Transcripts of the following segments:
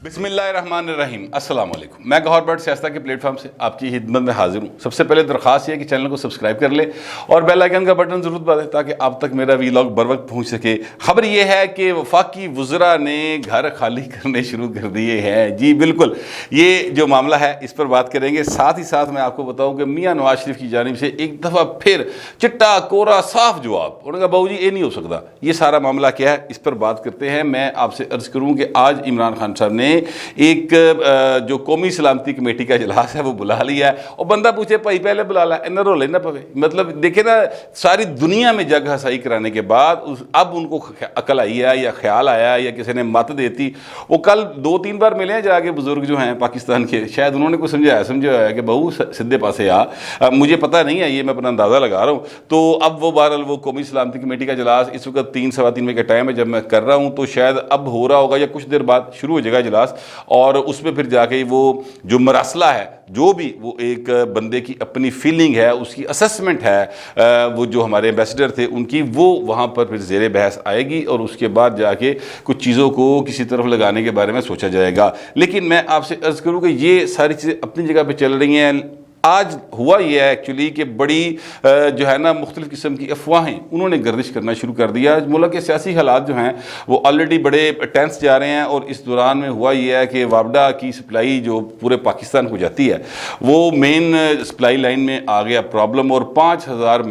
بسم اللہ الرحمن الرحیم، السلام علیکم۔ میں گوہر بٹ سیاستہ کے پلیٹ فارم سے آپ کی خدمت میں حاضر ہوں۔ سب سے پہلے درخواست یہ ہے کہ چینل کو سبسکرائب کر لیں اور بیل آئیکن کا بٹن ضرور دبا دیں تاکہ آپ تک میرا ویلاگ بر وقت پہنچ سکے۔ خبر یہ ہے کہ وفاقی وزراء نے گھر خالی کرنے شروع کر دیے ہیں۔ جی بالکل، یہ جو معاملہ ہے اس پر بات کریں گے۔ ساتھ ہی ساتھ میں آپ کو بتاؤں کہ میاں نواز شریف کی جانب سے ایک دفعہ پھر چٹا کورا صاف جواب، انہوں نے کہا بہو جی یہ نہیں ہو سکتا۔ یہ سارا معاملہ کیا ہے اس پر بات کرتے ہیں۔ میں آپ سے عرض کروں کہ آج عمران خان صاحب نے ایک جو قومی سلامتی کمیٹی کا اجلاس ہے وہ بلا لیا ہے، اور بندہ پوچھے بھائی پہلے بلا لا انہیں رو لینا پوے۔ مطلب دیکھیں نا، ساری دنیا میں جگ ہسائی کرانے کے بعد اب ان کو عقل آئی ہے یا خیال آیا یا کسی نے مت دیتی۔ وہ کل 2-3 بار ملے ہیں جا کے بزرگ جو ہیں پاکستان کے، شاید انہوں نے کوئی سمجھایا ہے کہ بہو سدھے پاسے آ، مجھے پتہ نہیں ہے، یہ میں اپنا اندازہ لگا رہا ہوں۔ تو اب وہ بہرحال وہ قومی سلامتی کمیٹی کا اجلاس اس وقت 3-3:15 بجے کا ٹائم ہے جب میں کر رہا ہوں، تو شاید اب ہو رہا ہوگا یا کچھ دیر بعد شروع ہو جائے گا اجلاس، اور اس میں پھر جا کے وہ جو مراسلہ ہے، جو بھی وہ ایک بندے کی اپنی فیلنگ ہے، اس کی اسسمنٹ ہے، وہ جو ہمارے ایمبیسڈر تھے ان کی، وہ وہاں پر پھر زیر بحث آئے گی، اور اس کے بعد جا کے کچھ چیزوں کو کسی طرف لگانے کے بارے میں سوچا جائے گا۔ لیکن میں آپ سے عرض کروں کہ یہ ساری چیزیں اپنی جگہ پہ چل رہی ہیں۔ آج ہوا یہ ہے ایکچولی کہ بڑی جو ہے نا مختلف قسم کی افواہیں انہوں نے گردش کرنا شروع کر دیا۔ ملک کے سیاسی حالات جو ہیں وہ آلریڈی بڑے ٹینس جا رہے ہیں، اور اس دوران میں ہوا یہ ہے کہ وابڈا کی سپلائی جو پورے پاکستان کو جاتی ہے وہ مین سپلائی لائن میں آ گیا پرابلم، اور 5000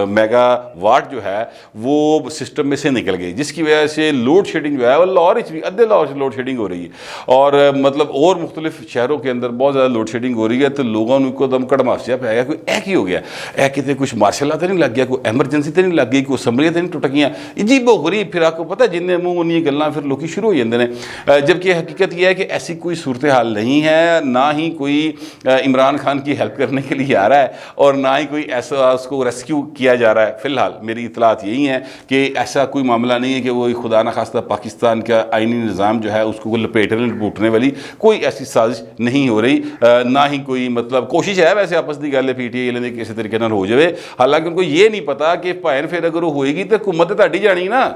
میگا واٹ جو ہے وہ سسٹم میں سے نکل گئی، جس کی وجہ سے لوڈ شیڈنگ جو ہے وہ لاہور بھی ادھے لاہور سے لوڈ شیڈنگ ہو رہی ہے، اور مطلب اور مختلف شہروں کے اندر بہت زیادہ لوڈ شیڈنگ ہو رہی ہے۔ تو لوگوں کو دم کڑماس جا پہ گیا، کوئی ایک ہی ہو گیا، ایک کہتے کچھ مارشل لا تو نہیں لگ گیا، کوئی ایمرجنسی تو نہیں لگ گئی، کوئی اسمبلیاں تو نہیں ٹوٹ گیا، عجیب و غریب۔ پھر آپ کو پتہ جن نے منہ انہیں گلاں پھر لوگ شروع ہو جاتے ہیں، جبکہ حقیقت یہ ہے کہ ایسی کوئی صورتحال نہیں ہے، نہ ہی کوئی عمران خان کی ہیلپ کرنے کے لیے آ رہا ہے، اور نہ ہی کوئی ایسا اس کو ریسکیو کیا جا رہا ہے۔ فی الحال میری اطلاعات یہی ہیں کہ ایسا کوئی معاملہ نہیں ہے کہ وہ خدا نخواستہ پاکستان کا آئینی نظام جو ہے اس کو لپیٹنے لپوٹنے والی کوئی ایسی سازش نہیں ہو رہی، نہ ہی کوئی مطلب کوشش ہے ویسے آپس دی گل پی ٹی آئی لینے کسی طریقے نال ہو جائے۔ حالانکہ ان کو یہ نہیں پتا کہ بھائن پھر اگر وہ ہوئے گی تو حکومت تہاڈی جانی نا،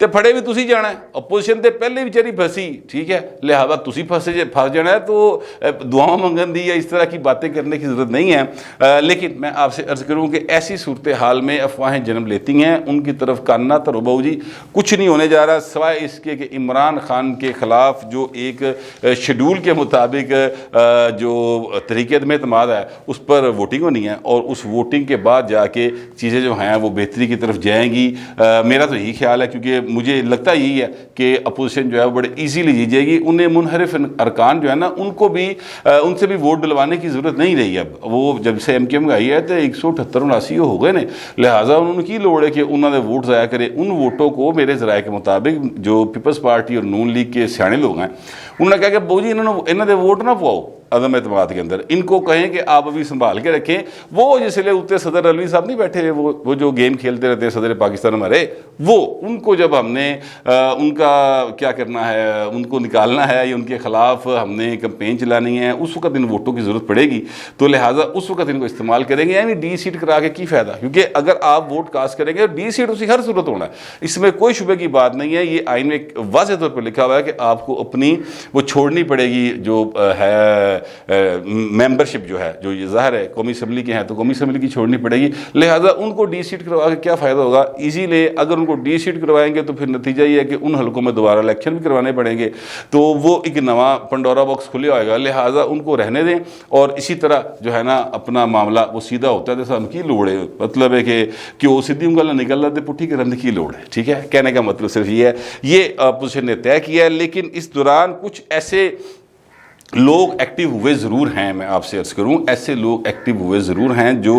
تے پھڑے بھی تسی جانا ہے، اپوزیشن تے پہلے بیچاری پھنسی، ٹھیک ہے، لہذا تسی پھنس جانا ہے، تو دعاؤں منگن دی یا اس طرح کی باتیں کرنے کی ضرورت نہیں ہے۔ لیکن میں آپ سے عرض کروں کہ ایسی صورتحال میں افواہیں جنم لیتی ہیں، ان کی طرف کان نہ دھرو بہو جی، کچھ نہیں ہونے جا رہا سوائے اس کے کہ عمران خان کے خلاف جو ایک شیڈول کے مطابق جو طریقے عدم اعتماد ہے اس پر ووٹنگ ہونی ہے، اور اس ووٹنگ کے بعد جا کے چیزیں جو ہیں وہ بہتری کی طرف جائیں گی۔ میرا تو یہی خیال ہے، کیونکہ مجھے لگتا یہی ہے کہ اپوزیشن جو ہے بڑے ایزیلی جیت جائے گی۔ انہیں منحرف ارکان جو ہے نا ان کو بھی ان سے بھی ووٹ ڈلوانے کی ضرورت نہیں رہی۔ اب وہ جب سے ایم کیو ایم آئی ہے تو 178-79 ہو گئے نے، لہٰذا انہوں نے کی لوڑ ہے کہ انہوں نے ووٹ ضائع کرے۔ ان ووٹوں کو میرے ذرائع کے مطابق جو پیپلز پارٹی اور نون لیگ کے سیانے لوگ ہیں انہوں نے کہا کہ بہو جی انہوں نے ووٹ نہ پواؤ عدم اعتماد کے اندر، ان کو کہیں کہ آپ ابھی سنبھال کے رکھیں۔ وہ جس لیے اتنے صدر رلوی صاحب نہیں بیٹھے، وہ جو گیم کھیلتے رہتے ہیں صدر پاکستان ہمارے، وہ ان کو جب ہم نے ان کا کیا کرنا ہے، ان کو نکالنا ہے یا ان کے خلاف ہم نے کمپین چلانی ہے، اس وقت ان ووٹوں کی ضرورت پڑے گی، تو لہٰذا اس وقت ان کو استعمال کریں گے۔ یعنی ڈی سیٹ کرا کے کی فائدہ، کیونکہ اگر آپ ووٹ کاسٹ کریں گے ڈی سیٹ اسی ہر صورت ہونا ہے، اس میں کوئی شبہ کی بات نہیں ہے۔ یہ آئین میں واضح طور پر لکھا ہوا ہے کہ آپ کو اپنی وہ چھوڑنی پڑے گی جو ہے ممبرشپ جو ہے، جو یہ ظاہر ہے قومی اسمبلی کے ہیں تو قومی اسمبلی کی چھوڑنی پڑے گی، لہٰذا ان کو ڈی سیٹ کروا کے کیا فائدہ ہوگا۔ ایزیلی اگر ان کو ڈی سیٹ کروائیں گے تو پھر نتیجہ یہ ہے کہ ان حلقوں میں دوبارہ الیکشن بھی کروانے پڑیں گے، تو وہ ایک نواں پنڈورا باکس کھلے ہوئے گا، لہٰذا ان کو رہنے دیں، اور اسی طرح جو ہے نا اپنا معاملہ وہ سیدھا ہوتا ہے۔ جیسا ہم کی لوڑ ہے، مطلب ہے کہ وہ سیدھی انگل نہ نکل رہا پٹھی کرنے کی لوڑ ہے، ٹھیک ہے، کہنے کا مطلب صرف یہ ہے۔ یہ اپوزیشن نے طے کیا ہے، لیکن اس دوران کچھ ایسے لوگ ایکٹیو ہوئے ضرور ہیں، میں آپ سے عرض کروں ایسے لوگ ایکٹیو ہوئے ضرور ہیں جو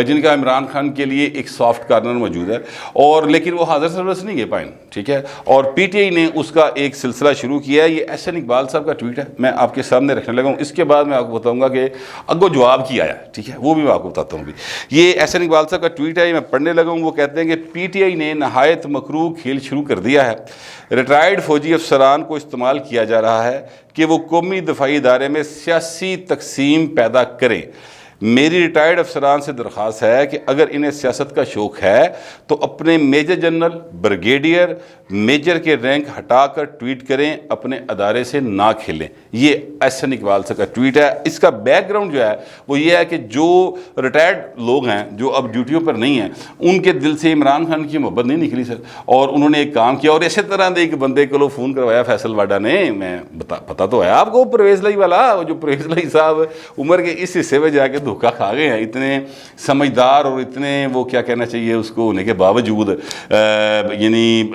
جن کا عمران خان کے لیے ایک سافٹ کارنر موجود ہے، اور لیکن وہ حاضر سرورس نہیں گئے پائیں، ٹھیک ہے، اور پی ٹی آئی نے اس کا ایک سلسلہ شروع کیا ہے۔ یہ احسن اقبال صاحب کا ٹویٹ ہے، میں آپ کے سامنے رکھنے لگا ہوں، اس کے بعد میں آپ کو بتاؤں گا کہ اگو جواب کیا آیا، ٹھیک ہے، وہ بھی میں آپ کو بتاتا ہوں بھی۔ یہ احسن اقبال صاحب کا ٹویٹ ہے، میں پڑھنے لگا ہوں۔ وہ کہتے ہیں کہ پی ٹی آئی نے نہایت مکروہ کھیل شروع کر دیا ہے، ریٹائرڈ فوجی افسران کو استعمال کیا جا رہا ہے کہ وہ قومی دفاعی ادارے میں سیاسی تقسیم پیدا کریں۔ میری ریٹائرڈ افسران سے درخواست ہے کہ اگر انہیں سیاست کا شوق ہے تو اپنے میجر جنرل، بریگیڈیئر، میجر کے رینک ہٹا کر ٹویٹ کریں، اپنے ادارے سے نہ کھیلیں۔ یہ احسن اقبال سے کا ٹویٹ ہے۔ اس کا بیک گراؤنڈ جو ہے وہ یہ ہے کہ جو ریٹائرڈ لوگ ہیں جو اب ڈیوٹیوں پر نہیں ہیں، ان کے دل سے عمران خان کی محبت نہیں نکلی سر، اور انہوں نے ایک کام کیا، اور اسی طرح ایک بندے کو فون کروایا فیصل واڈا نے، میں پتا تو ہے آپ کو، پرویز لائی والا، جو پرویز لائی صاحب عمر کے اس حصے میں جا کے دھوکہ کھا گئے ہیں، اتنے سمجھدار اور اتنے وہ کیا کہنا چاہیے اس کو ہونے کے باوجود، یعنی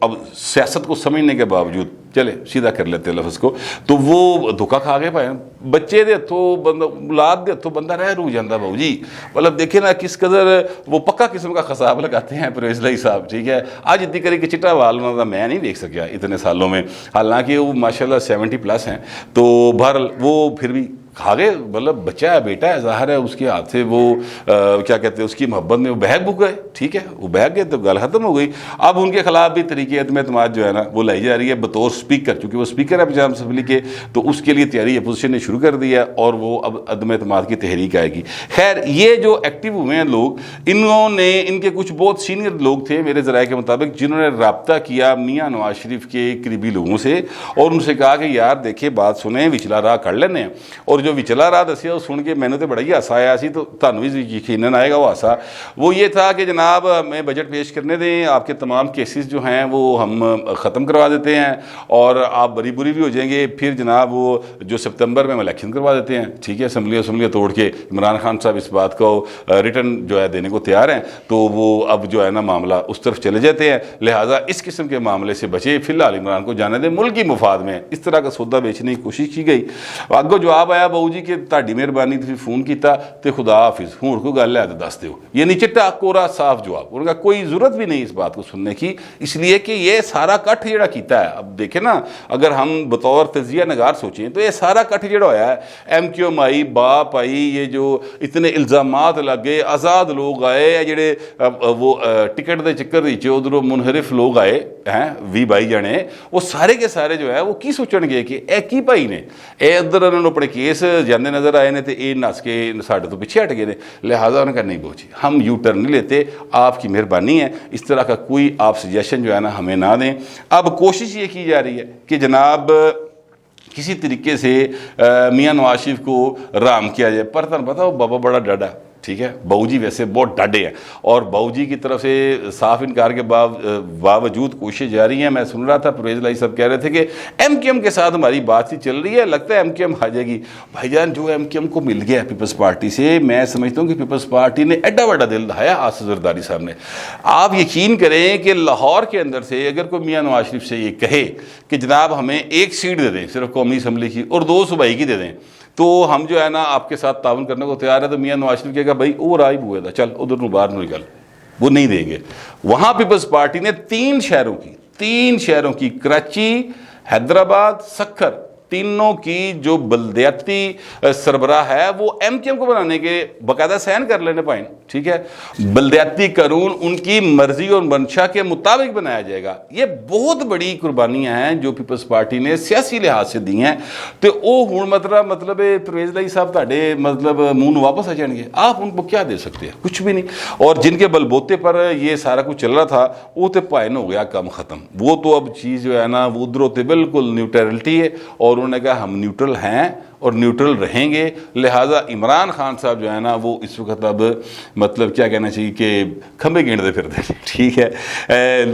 اب سیاست کو سمجھنے کے باوجود، چلے سیدھا کر لیتے لفظ کو، تو وہ دھوکہ کھا گئے پائے بچے دے ہتھوں، بندہ اولاد دے ہتھوں بندہ رہ رو جاندہ بھاؤ جی۔ مطلب دیکھیں نا کس قدر وہ پکا قسم کا خصاب لگاتے ہیں پرویز لائی صاحب، ٹھیک ہے۔ آج اتنی کرے کہ چٹا وال انہوں میں نہیں دیکھ سکیا اتنے سالوں میں، حالانکہ وہ ماشاءاللہ 70+ ہیں، تو بہرحال وہ پھر بھی کھا گئے۔ مطلب بچہ ہے، بیٹا ہے، ظاہر ہے اس کے ہاتھ سے وہ کیا کہتے ہیں اس کی محبت میں وہ بہک بک گئے، ٹھیک ہے، وہ بہک گئے تو گل ختم ہو گئی۔ اب ان کے خلاف بھی طریقے عدم اعتماد جو ہے نا وہ لائی جا رہی ہے بطور سپیکر، چونکہ وہ سپیکر ہے پنجاب اسمبلی کے، تو اس کے لیے تیاری اپوزیشن نے شروع کر دی ہے، اور وہ اب عدم اعتماد کی تحریک آئے گی۔ خیر، یہ جو ایکٹیو ہوئے ہیں لوگ، انہوں نے، ان کے کچھ بہت سینئر لوگ تھے میرے ذرائع کے مطابق، جنہوں نے رابطہ کیا میاں نواز شریف کے قریبی لوگوں سے، اور ان سے کہا کہ یار دیکھیں بات سنیں، وچلا راہ کر لینے ہیں۔ اور جو وچلا راہ دسیا وہ سن کے میں نے تو بڑا ہی ہاسا آیا سی، تو تانوں بھی یقیناً آئے گا وہ ہاسا۔ وہ یہ تھا کہ جناب ہمیں بجٹ پیش کرنے دیں، آپ کے تمام کیسز جو ہیں وہ ہم ختم کروا دیتے ہیں، اور آپ بری بری بھی ہو جائیں گے، پھر جناب وہ جو سپتمبر میں ہم الیکشن کروا دیتے ہیں، ٹھیک ہے، اسمبلیاں توڑ کے۔ عمران خان صاحب اس بات کو ریٹرن جو ہے دینے کو تیار ہیں، تو وہ اب جو ہے نا معاملہ اس طرف چلے جاتے ہیں، لہٰذا اس قسم کے معاملے سے بچے، فی الحال عمران کو جانے دیں، ملک کی مفاد میں اس طرح کا سودا بیچنے کی کوشش کی گئی۔ اگوں جواب آیا بہو جی کہ تہاڈی مہربانی تھی فون کیتا تے خدا حافظ، ہوں کوئی گل ہے تو دس دیو، یعنی چٹا کورا صاف جواب۔ انہوں نے کہا کوئی ضرورت بھی نہیں اس بات کو سننے کی، اس لیے کہ یہ سارا کٹ جڑا کیتا ہے، اب دیکھیں نا اگر ہم بطور تجزیہ نگار سوچیں تو یہ سارا کٹ جڑا ہویا ہے، ایم کیو ایم آئی، باپ آئی، یہ جو اتنے الزامات لگے، آزاد لوگ آئے، جڑے وہ ٹکٹ دے چکر وچ ادھروں منحرف لوگ آئے ہیں 20-22 جنے، وہ سارے کے سارے جو ہے وہ کی سوچن گے کہ اے کی بھائی نے، اے ادھر انہوں نے اپنے کیس جاندے نظر آئے نے تے اے نس کے ساڈے تو پیچھے ہٹ گئے نے، لہٰذا انہوں نے کہا نہیں بوچی ہم یو ٹرن نہیں لیتے، آپ کی مہربانی ہے، اس طرح کا کوئی آپ سجیشن جو ہے نا ہمیں نہ دیں۔ اب کوشش یہ کی جا رہی ہے کہ جناب کسی طریقے سے میاں نواز شریف کو رام کیا جائے، پر تن پتہ وہ بابا بڑا ڈاڈا، ٹھیک ہے، بہو جی ویسے بہت ڈاڈے ہیں، اور بہو جی کی طرف سے صاف انکار کے باوجود کوششیں جاری ہیں۔ میں سن رہا تھا پرویز لائی صاحب کہہ رہے تھے کہ ایم کیو ایم کے ساتھ ہماری بات چیت چل رہی ہے، لگتا ہے ایم کیو ایم آ جائے گی۔ بھائی جان جو ایم کیو ایم کو مل گیا پیپلز پارٹی سے، میں سمجھتا ہوں کہ پیپلز پارٹی نے ایڈا بڑا دل دکھایا آصف زرداری صاحب نے۔ آپ یقین کریں کہ لاہور کے اندر سے اگر کوئی میاں نواز شریف سے یہ کہے کہ جناب ہمیں ایک سیٹ دے دیں صرف قومی اسمبلی کی اور 2 صوبائی کی دے دیں، تو ہم جو ہے نا آپ کے ساتھ تعاون کرنے کو تیار ہے، تو میاں نواز شریف کہے گا بھائی وہ رائی بوئے تھا، چل ادھر نو باہر نکل، وہ نہیں دیں گے۔ وہاں پیپلز پارٹی نے 3 شہروں کی کراچی، حیدرآباد، سکھر، تینوں کی جو بلدیاتی سربراہ ہے وہ ایم کیو ایم کو بنانے کے باقاعدہ سائن کر لینے پائیں، ٹھیک ہے، بلدیاتی قانون ان کی مرضی اور منشا کے مطابق بنایا جائے گا۔ یہ بہت بڑی قربانیاں ہیں جو پیپلز پارٹی نے سیاسی لحاظ سے دی ہیں، تو وہ ہوں مطلب پرویز لائی صاحب تھاڑے مطلب منہ واپس آ جائیں گے، آپ ان کو کیا دے سکتے ہیں؟ کچھ بھی نہیں۔ اور جن کے بلبوتے پر یہ سارا کچھ چل رہا تھا وہ تو پائن ہو گیا، کام ختم، وہ تو اب چیز جو ہے نا وہ ادھر ہوتے بالکل نیوٹرلٹی ہے، اور انہوں نے کہا ہم نیوٹرل ہیں اور نیوٹرل رہیں گے، لہٰذا عمران خان صاحب جو ہے نا وہ اس وقت اب مطلب کیا کہنا چاہیے کہ کھمبے گینڈتے پھرتے ہیں، ٹھیک ہے۔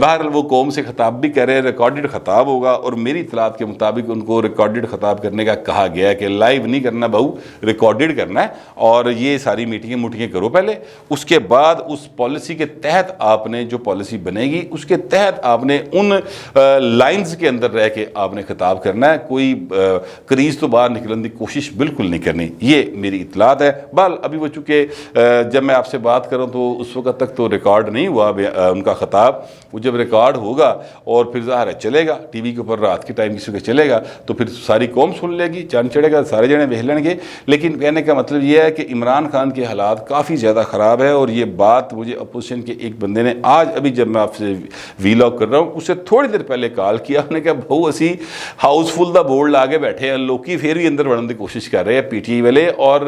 بہرحال وہ قوم سے خطاب بھی کر رہے ہیں، ریکارڈڈ خطاب ہوگا، اور میری اطلاعات کے مطابق ان کو ریکارڈڈ خطاب کرنے کا کہا گیا ہے کہ لائیو نہیں کرنا بہو، ریکارڈڈ کرنا ہے، اور یہ ساری میٹنگیں کرو پہلے، اس کے بعد اس پالیسی کے تحت آپ نے جو پالیسی بنے گی اس کے تحت آپ نے ان لائنز کے اندر رہ کے آپ نے خطاب کرنا ہے، کوئی کریز تو باہر نکلنے کی کوشش بالکل نہیں کرنی، یہ میری اطلاعات ہے۔ بال ابھی وہ چونکہ جب میں آپ سے بات کروں تو اس وقت تک تو ریکارڈ نہیں ہوا ان کا خطاب، وہ جب ریکارڈ ہوگا اور پھر ظاہر ہے چلے گا ٹی وی کے اوپر رات کے ٹائم کسی کے چلے گا تو پھر ساری قوم سن لے گی، چاند چڑھے گا، سارے جنے بہہ لیں گے۔ لیکن کہنے کا مطلب یہ ہے کہ عمران خان کے حالات کافی زیادہ خراب ہے، اور یہ بات مجھے اپوزیشن کے ایک بندے نے آج ابھی جب میں آپ سے ویلاگ کر رہا ہوں اسے تھوڑی دیر پہلے کال کیا، انہوں نے کہا بہو اسی ہاؤس فل دا بورڈ لا کے بیٹھے ہیں، لوکی پھر بھی اندر بڑھنے کی کوشش کر رہے ہیں پی ٹی آئی والے، اور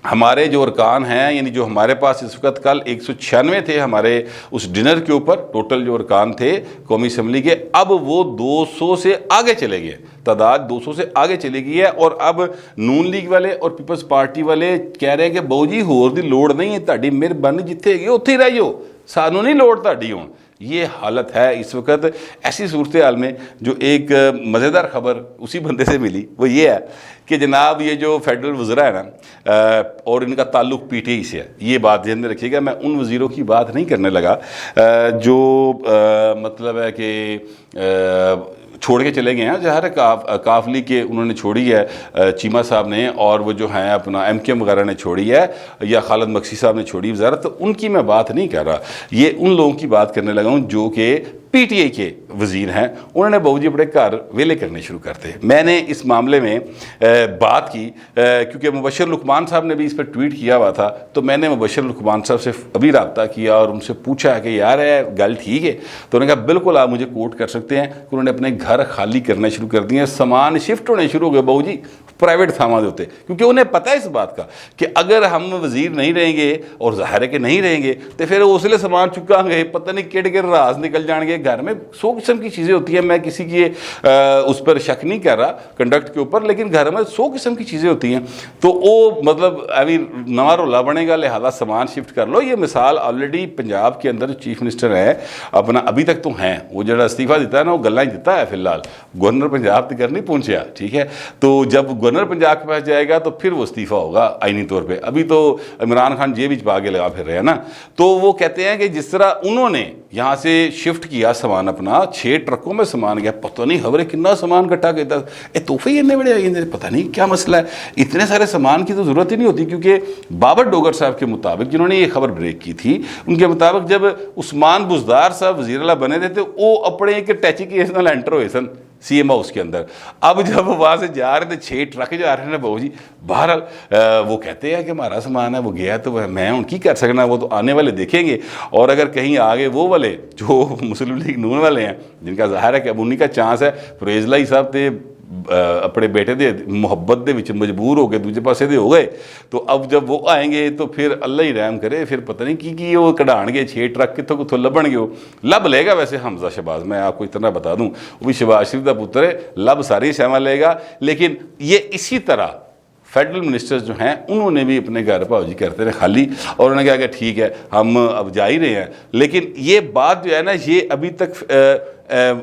ہمارے جو ارکان ہیں، یعنی جو ہمارے پاس اس وقت کل 196 تھے ہمارے اس ڈنر کے اوپر، ٹوٹل جو ارکان تھے قومی اسمبلی کے، اب وہ 200 سے آگے چلے گئے، تعداد 200 سے آگے چلی گئی ہے۔ اور اب نون لیگ والے اور پیپلز پارٹی والے کہہ رہے ہیں کہ بہو جی ہور دی لوڑ نہیں ہے، تہاڈی مہربانی جتھے گئی اتھے ہی رہیو، سانوں نہیں لوڑ تہاڈی ہون۔ یہ حالت ہے اس وقت۔ ایسی صورتحال میں جو ایک مزیدار خبر اسی بندے سے ملی وہ یہ ہے کہ جناب یہ جو فیڈرل وزراء ہے نا اور ان کا تعلق پی ٹی آئی سے ہے، یہ بات ذہن میں رکھیے گا، میں ان وزیروں کی بات نہیں کرنے لگا جو مطلب ہے کہ چھوڑ کے چلے گئے ہیں، ظاہر ہے کافلی کے انہوں نے چھوڑی ہے چیمہ صاحب نے، اور وہ جو ہیں اپنا ایم کے ایم وغیرہ نے چھوڑی ہے، یا خالد مکسی صاحب نے چھوڑی وزارت، تو ان کی میں بات نہیں کر رہا، یہ ان لوگوں کی بات کرنے لگا ہوں جو کہ پی ٹی آئی کے وزیر ہیں۔ انہوں نے بہو جی اپنے گھر ویلے کرنے شروع کرتے۔ میں نے اس معاملے میں بات کی کیونکہ مبشر لقمان صاحب نے بھی اس پر ٹویٹ کیا ہوا تھا، تو میں نے مبشر لقمان صاحب سے ابھی رابطہ کیا اور ان سے پوچھا کہ یار ہے گل ٹھیک ہے؟ تو انہوں نے کہا بالکل آپ مجھے کوٹ کر سکتے ہیں کہ انہوں نے اپنے گھر خالی کرنے شروع کر دیے، سامان شفٹ ہونے شروع ہو گئے بہو جی پرائیویٹ تھاواں دے ہوتے، کیونکہ انہیں پتہ ہے اس بات کا کہ اگر ہم وزیر نہیں رہیں گے، اور ظاہر ہے کہ نہیں رہیں گے، تو پھر اس لیے سامان چکا گے، پتہ نہیں کیڑے کے راز نکل جان گے۔ گھر میں 100 قسم کی چیزیں ہوتی ہیں، میں کسی کی اس پر شک نہیں کر رہا کنڈکٹ کے اوپر، لیکن گھر میں 100 قسم کی چیزیں ہوتی ہیں، تو وہ مطلب ابھی نواں رولا بنے گا، لہذا سامان شفٹ کر لو۔ یہ مثال آلریڈی پنجاب کے اندر چیف منسٹر ہے اپنا، ابھی تک تو ہیں، وہ جڑا استعفیٰ دیتا ہے نا وہ گلاں ہی دیتا ہے فی الحال، گورنر پنجاب تک نہیں پہنچیا، ٹھیک ہے؟ تو جب گورنر پنجاب کے پاس جائے گا تو پھر وہ استعفیٰ ہوگا آئینی طور پہ۔ ابھی تو عمران خان جیب وچ پا کے لگا پھر رہے ہیں نا۔ تو وہ کہتے ہیں کہ جس طرح انہوں نے یہاں سے شفٹ کیا سامان اپنا، 6 ٹرکوں میں سامان گیا، پتہ نہیں خبریں کتنا سامان کٹا گیا، اے تحفے ہی اتنے بڑے آئے ہیں، پتہ نہیں کیا مسئلہ ہے، اتنے سارے سامان کی تو ضرورت ہی نہیں ہوتی، کیونکہ بابر ڈوگر صاحب کے مطابق جنہوں نے یہ خبر بریک کی تھی، ان کے مطابق جب عثمان بزدار صاحب وزیر اعلیٰ بنے تھے تو وہ اپنے ایک ٹیچی کے اس نال انٹر ہوئے سن سی ایم ہاؤس کے اندر۔ اب جب وہاں سے جا رہے تھے 6 ٹرک جا رہے ہیں بہو جی، بہرحال وہ کہتے ہیں کہ ہمارا سامان ہے وہ گیا تو میں ان کی کر سکنا، وہ تو آنے والے دیکھیں گے۔ اور اگر کہیں آگے وہ والے جو مسلم لیگ نون والے ہیں جن کا ظاہر ہے کہ اب انہی کا چانس ہے، فریز لائی صاحب تے اپنے بیٹے دے محبت دے وچ مجبور ہو کے دوسرے پاسے دے ہو گئے، تو اب جب وہ آئیں گے تو پھر اللہ ہی رحم کرے، پھر پتہ نہیں کی وہ کਢਾਣ گے 6 ٹرک کتوں کتوں لبن گے، وہ لب لے گا۔ ویسے حمزہ شہباز میں آپ کو اتنا بتا دوں وہ بھی شہباز شریف کا پتر ہے، لب ساری شہما لے گا۔ لیکن یہ اسی طرح فیڈرل منسٹرز جو ہیں انہوں نے بھی اپنے گھر بھاؤ جی کرتے رہے خالی، اور انہوں نے کہا کہ ٹھیک ہے ہم اب جا ہی رہے ہیں۔ لیکن یہ بات جو ہے نا یہ ابھی تک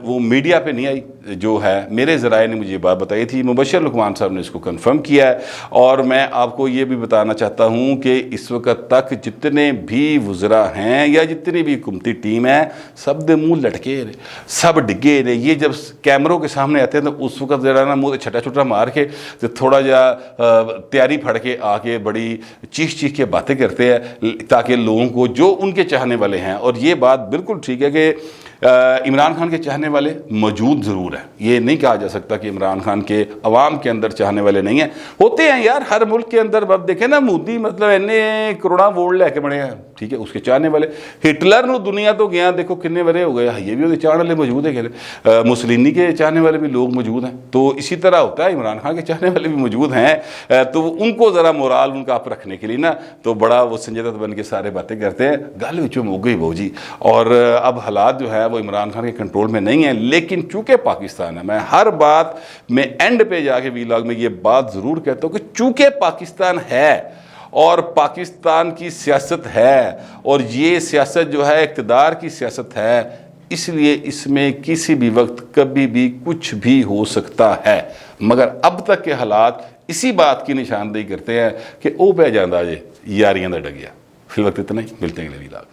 وہ میڈیا پہ نہیں آئی، جو ہے میرے ذرائع نے مجھے یہ بات بتائی تھی، مبشر لقمان صاحب نے اس کو کنفرم کیا ہے۔ اور میں آپ کو یہ بھی بتانا چاہتا ہوں کہ اس وقت تک جتنے بھی وزراء ہیں یا جتنی بھی حکومتی ٹیم ہے، سب دے منہ لٹکے رہے، سب ڈگے رہے۔ یہ جب کیمروں کے سامنے آتے ہیں تو اس وقت ذرا نا منہ چھٹا چھٹا مار کے تھوڑا جا تیاری پھڑ کے آ کے بڑی چیخ چیخ کے باتیں کرتے ہیں تاکہ لوگوں کو جو ان کے چاہنے والے ہیں، اور یہ بات بالکل ٹھیک ہے کہ عمران خان کے چاہنے والے موجود ضرور ہیں، یہ نہیں کہا جا سکتا کہ عمران خان کے عوام کے اندر چاہنے والے نہیں ہیں، ہوتے ہیں یار ہر ملک کے اندر۔ اب دیکھیں نا مودی مطلب اینے کروڑاں ووٹ لے کے بڑے ہیں، ٹھیک ہے، اس کے چاہنے والے۔ ہٹلر نو دنیا تو گیا دیکھو کتنے برے ہو گئے، یہ بھی وہ چاہنے والے موجود ہیں، مسولینی کے چاہنے والے بھی لوگ موجود ہیں، تو اسی طرح ہوتا ہے عمران خان کے چاہنے والے بھی موجود ہیں۔ تو ان کو ذرا مورال ان کا آپ رکھنے کے لیے نا تو بڑا وہ سنجے دت بن کے سارے باتیں کرتے ہیں، گل وچوں مک گئی بہو جی۔ اور اب حالات جو ہے وہ عمران خان کے کنٹرول میں نہیں ہیں، لیکن چونکہ پاکستان ہے، میں ہر بات میں اینڈ پہ جا کے ویلاگ میں یہ بات ضرور کہتا ہوں کہ چونکہ پاکستان ہے اور پاکستان کی سیاست ہے، اور یہ سیاست جو ہے اقتدار کی سیاست ہے، اس لیے اس میں کسی بھی وقت کبھی بھی کچھ بھی ہو سکتا ہے، مگر اب تک کے حالات اسی بات کی نشاندہی کرتے ہیں کہ او پہ جاندہ جے یاریاں دا ڈگیا۔ فی الوقت اتنا ہی، ملتے ہیں اگلے ویلاگ۔